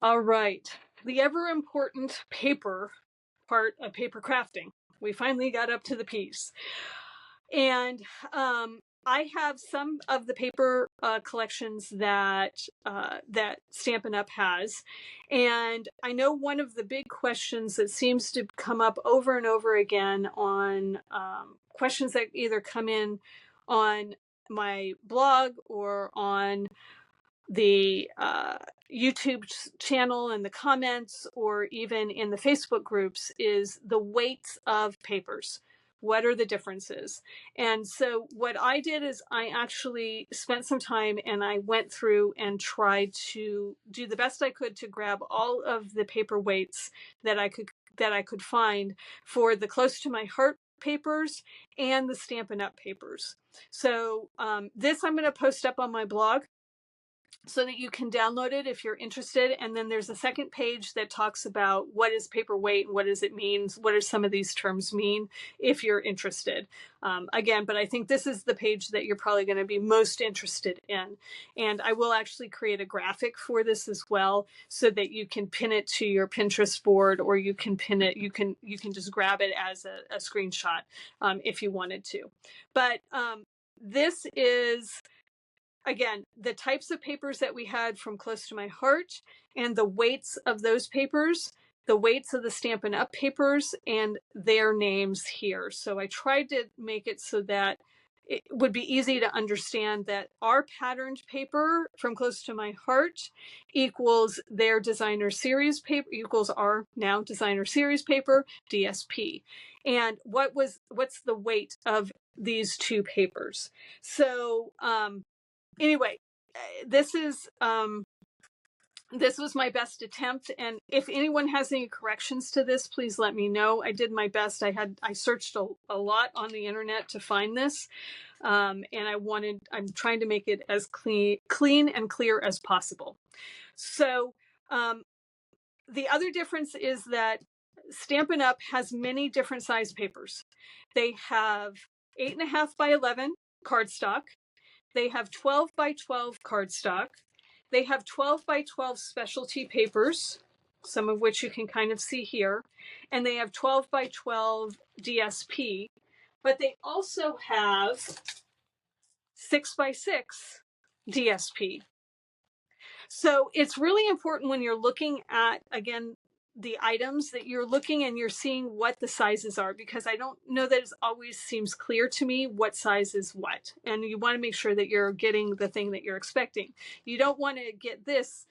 All right, the ever important paper part of paper crafting. We finally got up to the piece. And I have some of the paper collections that that Stampin' Up! Has. And I know one of the big questions that seems to come up over and over again on questions that either come in on my blog or on the YouTube channel and the comments, or even in the Facebook groups, is the weights of papers. What are the differences? And so what I did is I actually spent some time and I went through and tried to do the best I could to grab all of the paper weights that I could find for the close to my heart papers and the Stampin' Up! Papers. So this I'm going to post up on my blog so that you can download it if you're interested. And then there's a second page that talks about what is paperweight, what does it mean, what do some of these terms mean, if you're interested. Again, but I think this is the page that you're probably going to be most interested in. And I will actually create a graphic for this as well, so that you can pin it to your Pinterest board, or you can pin it, you can just grab it as a screenshot if you wanted to. But this is, again, the types of papers that we had from Close to My Heart and the weights of those papers, the weights of the Stampin' Up! Papers, and their names here. So I tried to make it so that it would be easy to understand that our patterned paper from Close to My Heart equals their designer series paper, equals our now designer series paper, DSP. And what's the weight of these two papers? So anyway, this was my best attempt, and if anyone has any corrections to this, please let me know. I did my best. I searched a lot on the internet to find this, and I'm trying to make it as clean and clear as possible. So the other difference is that Stampin' Up! Has many different size papers. They have 8.5 by 11 cardstock. They have 12 by 12 cardstock. They have 12 by 12 specialty papers, some of which you can kind of see here. And they have 12 by 12 DSP. But they also have 6 by 6 DSP. So it's really important when you're looking at, again, the items, that you're looking and you're seeing what the sizes are, because I don't know that it always seems clear to me what size is what. And you want to make sure that you're getting the thing that you're expecting. You don't want to get this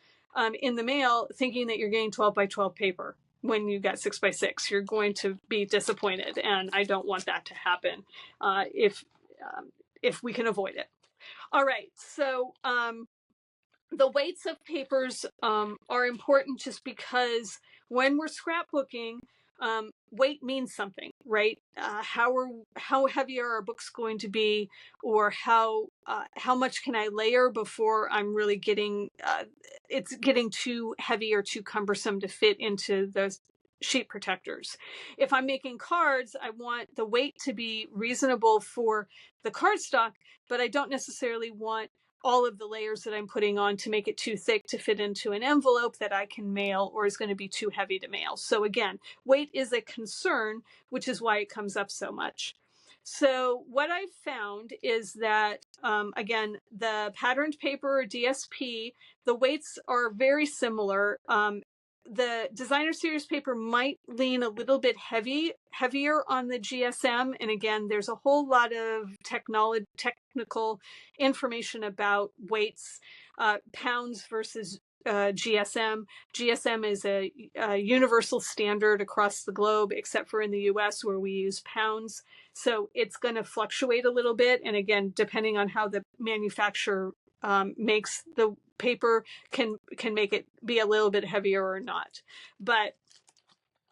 in the mail thinking that you're getting 12 by 12 paper when you got 6 by 6. You're going to be disappointed, and I don't want that to happen if we can avoid it. All right, so the weights of papers are important just because when we're scrapbooking, weight means something, right? How heavy are our books going to be, or how much can I layer before I'm really getting it's getting too heavy or too cumbersome to fit into those sheet protectors. If I'm making cards, I want the weight to be reasonable for the cardstock, but I don't necessarily want all of the layers that I'm putting on to make it too thick to fit into an envelope that I can mail, or is going to be too heavy to mail. So again, weight is a concern, which is why it comes up so much. So what I've found is that, again, the patterned paper, or DSP, the weights are very similar. The designer series paper might lean a little bit heavier on the GSM. And again, there's a whole lot of technical information about weights, pounds versus GSM. GSM is a universal standard across the globe, except for in the US, where we use pounds. So it's going to fluctuate a little bit. And again, depending on how the manufacturer makes the paper, can make it be a little bit heavier or not. But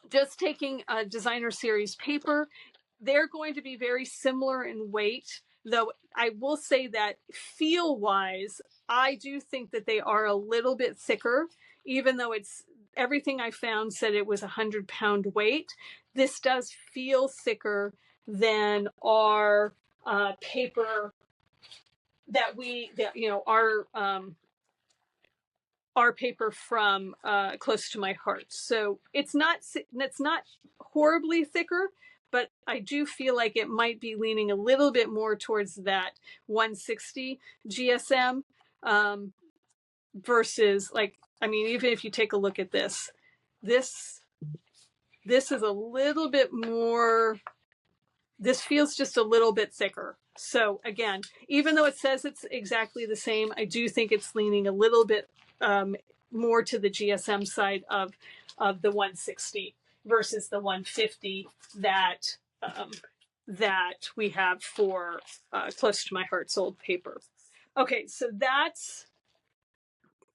just taking a designer series paper, they're going to be very similar in weight, though I will say that feel wise, I do think that they are a little bit thicker, even though it's everything I found said it was 100-pound weight. This does feel thicker than our paper that our our paper from Close to My Heart. So it's not horribly thicker, but I do feel like it might be leaning a little bit more towards that 160 GSM versus, like, I mean, even if you take a look at this, this is a little bit more, this feels just a little bit thicker. So again, even though it says it's exactly the same, I do think it's leaning a little bit more to the GSM side of the 160 versus the 150 that that we have for Close to My Heart's old paper. Okay, so that's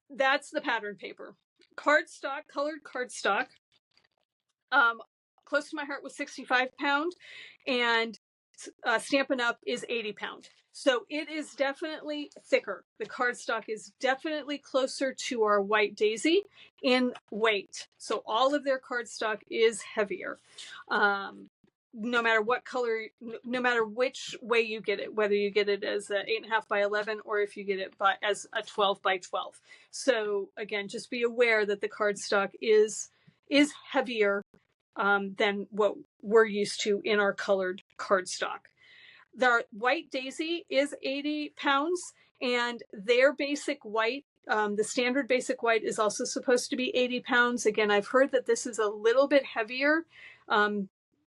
the pattern paper. Cardstock, colored cardstock. Close to My Heart was 65 pound, and Stampin' Up is 80 pound. So it is definitely thicker. The cardstock is definitely closer to our White Daisy in weight. So all of their cardstock is heavier. No matter what color, no matter which way you get it, whether you get it as a 8.5 by 11 or if you get it as a 12 by 12. So again, just be aware that the cardstock is heavier than what we're used to in our colored cardstock. The White Daisy is 80 pounds, and their basic white, the standard basic white, is also supposed to be 80 pounds. Again, I've heard that this is a little bit heavier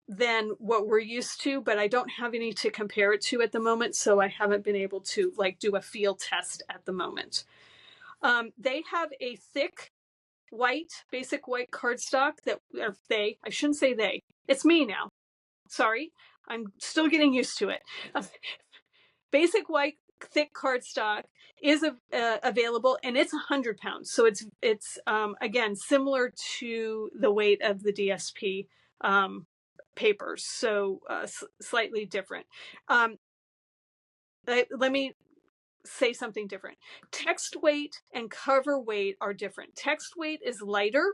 than what we're used to, but I don't have any to compare it to at the moment, so I haven't been able to like do a field test at the moment. They have a thick basic white cardstock that, or they, I shouldn't say they, it's me now. Sorry, I'm still getting used to it. Basic white thick cardstock is available, and it's 100 pounds. So it's again, similar to the weight of the DSP papers. So slightly different. Let me say something different. Text weight and cover weight are different. Text weight is lighter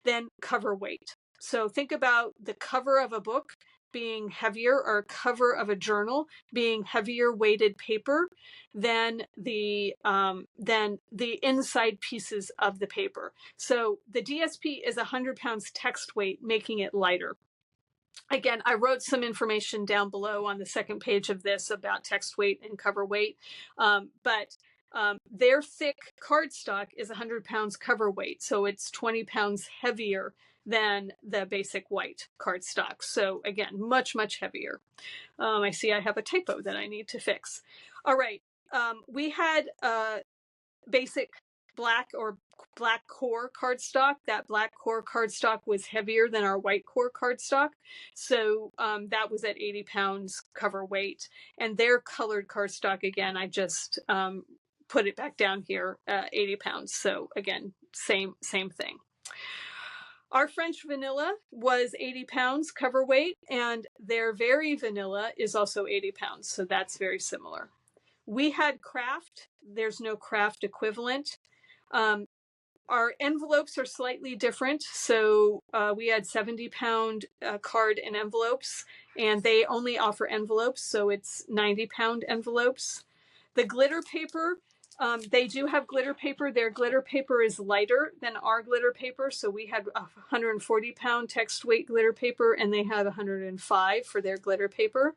than cover weight. So think about the cover of a book being heavier, or a cover of a journal being heavier weighted paper than the inside pieces of the paper. So the DSP is 100 pounds text weight, making it lighter. Again, I wrote some information down below on the second page of this about text weight and cover weight, but their thick cardstock is 100 pounds cover weight, so it's 20 pounds heavier than the basic white cardstock. So again, much, much heavier. I see I have a typo that I need to fix. All right, we had basic black or black core cardstock. That black core cardstock was heavier than our white core cardstock. So that was at 80 pounds cover weight. And their colored cardstock, again, I just put it back down here, 80 pounds. So again, same thing. Our French vanilla was 80 pounds cover weight, and their Very Vanilla is also 80 pounds. So that's very similar. We had craft. There's no craft equivalent. Our envelopes are slightly different. So we had 70-pound card and envelopes, and they only offer envelopes. So it's 90-pound envelopes. The glitter paper, they do have glitter paper. Their glitter paper is lighter than our glitter paper. So we had 140-pound text weight glitter paper, and they had 105 for their glitter paper.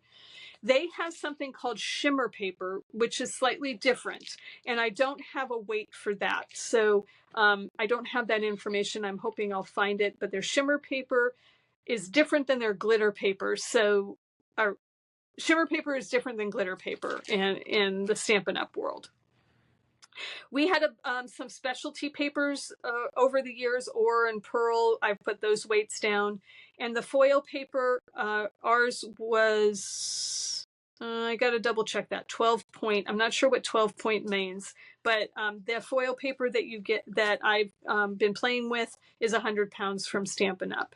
They have something called shimmer paper, which is slightly different, and I don't have a weight for that. So I don't have that information. I'm hoping I'll find it, but their shimmer paper is different than their glitter paper. So our shimmer paper is different than glitter paper in the Stampin' Up! World. We had some specialty papers over the years, Ore and Pearl. I've put those weights down. And the foil paper, ours was, I got to double check that, 12 point. I'm not sure what 12 point means, but the foil paper that you get, that I've been playing with, is 100 pounds from Stampin' Up!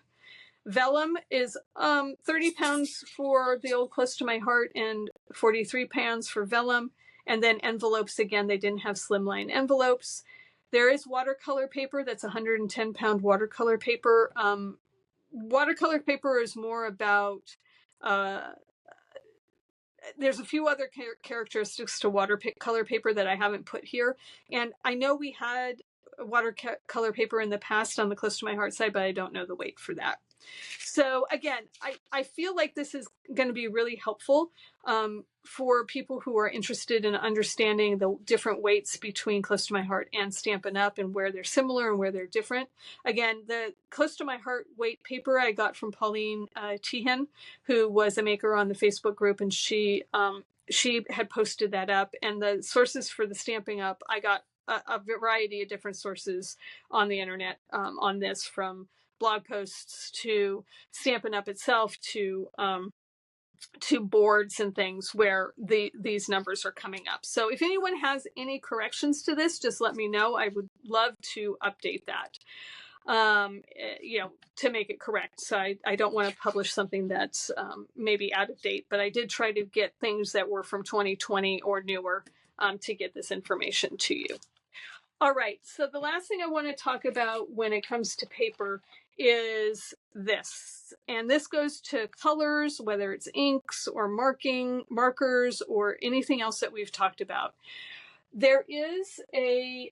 Vellum is 30 pounds for the old Close to My Heart and 43 pounds for vellum. And then envelopes, again, they didn't have slimline envelopes. There is watercolor paper that's 110-pound watercolor paper. Watercolor paper is more about, there's a few other characteristics to watercolor paper that I haven't put here. And I know we had watercolor paper in the past on the Close to My Heart side, but I don't know the weight for that. So again, I feel like this is going to be really helpful for people who are interested in understanding the different weights between Close to My Heart and Stampin' Up! And where they're similar and where they're different. Again, the Close to My Heart weight paper I got from Pauline Tehan, who was a maker on the Facebook group, and she had posted that up. And the sources for the Stampin' Up! I got a variety of different sources on the internet on this, from blog posts to Stampin' Up! Itself to boards and things where these numbers are coming up. So if anyone has any corrections to this, just let me know. I would love to update that, to make it correct. So I don't want to publish something that's maybe out of date, but I did try to get things that were from 2020 or newer to get this information to you. All right, so the last thing I want to talk about when it comes to paper is this. And this goes to colors, whether it's inks or markers or anything else that we've talked about. There is a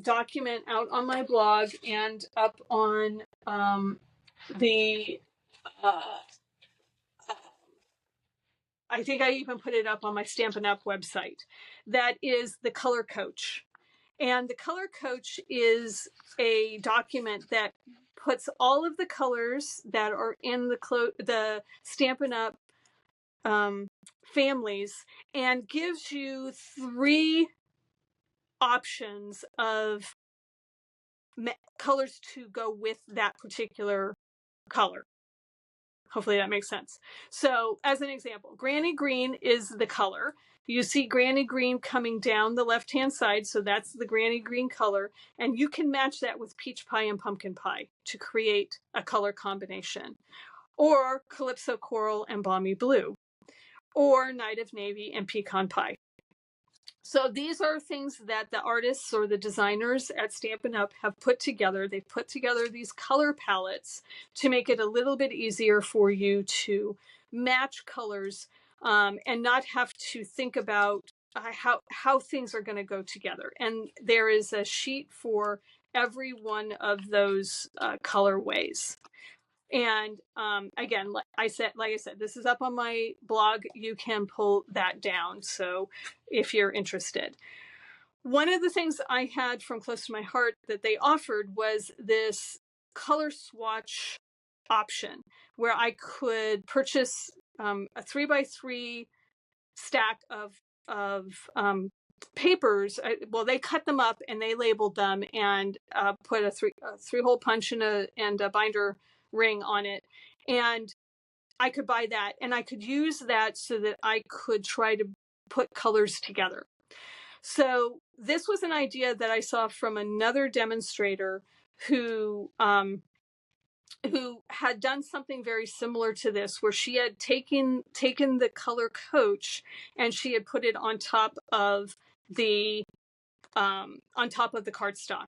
document out on my blog and up on I think I even put it up on my Stampin' Up! Website. That is the Color Coach. And the Color Coach is a document that puts all of the colors that are in the Stampin' Up! Families and gives you 3 options of colors to go with that particular color. Hopefully that makes sense. So as an example, Granny Green is the color. You see Granny Green coming down the left-hand side, so that's the Granny Green color. And you can match that with Peach Pie and Pumpkin Pie to create a color combination. Or Calypso Coral and Balmy Blue. Or Night of Navy and Pecan Pie. So these are things that the artists or the designers at Stampin' Up! Have put together. They've put together these color palettes to make it a little bit easier for you to match colors and not have to think about how things are going to go together. And there is a sheet for every one of those colorways. And again, like I said, this is up on my blog. You can pull that down. So if you're interested. One of the things I had from Close to My Heart that they offered was this color swatch option where I could purchase a 3x3 stack of papers. Well, they cut them up and they labeled them and put a three-hole punch and a binder ring on it, and I could buy that and I could use that so that I could try to put colors together. So this was an idea that I saw from another demonstrator who had done something very similar to this, where she had taken the Color Coach and she had put it on top of the cardstock.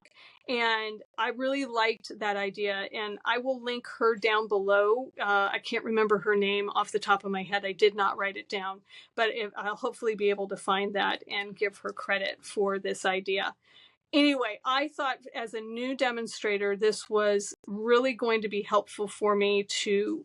And I really liked that idea, and I will link her down below. I can't remember her name off the top of my head. I did not write it down, but I'll hopefully be able to find that and give her credit for this idea. Anyway, I thought as a new demonstrator, this was really going to be helpful for me to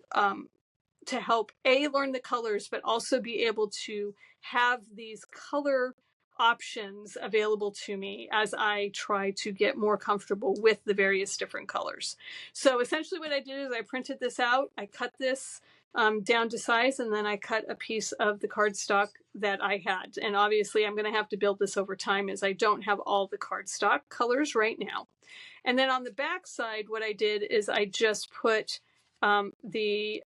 help learn the colors, but also be able to have these color options available to me as I try to get more comfortable with the various different colors. So essentially what I did is I printed this out, I cut this down to size, and then I cut a piece of the cardstock that I had. And obviously I'm going to have to build this over time, as I don't have all the cardstock colors right now. And then on the back side, what I did is I just put the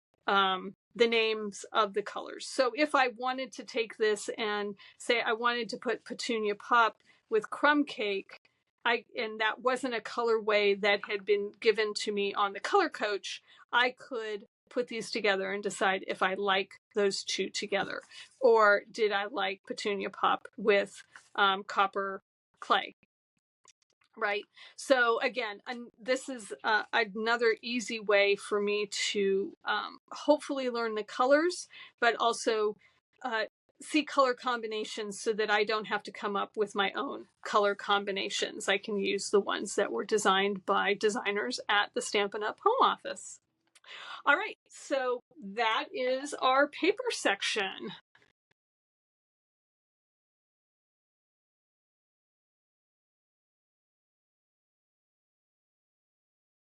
names of the colors. So if I wanted to take this and say I wanted to put Petunia Pop with Crumb Cake, and that wasn't a colorway that had been given to me on the Color Coach, I could put these together and decide if I like those two together, or did I like Petunia Pop with Copper Clay. Right. So again, this is another easy way for me to hopefully learn the colors, but also see color combinations so that I don't have to come up with my own color combinations. I can use the ones that were designed by designers at the Stampin' Up! Home office. All right, so that is our paper section.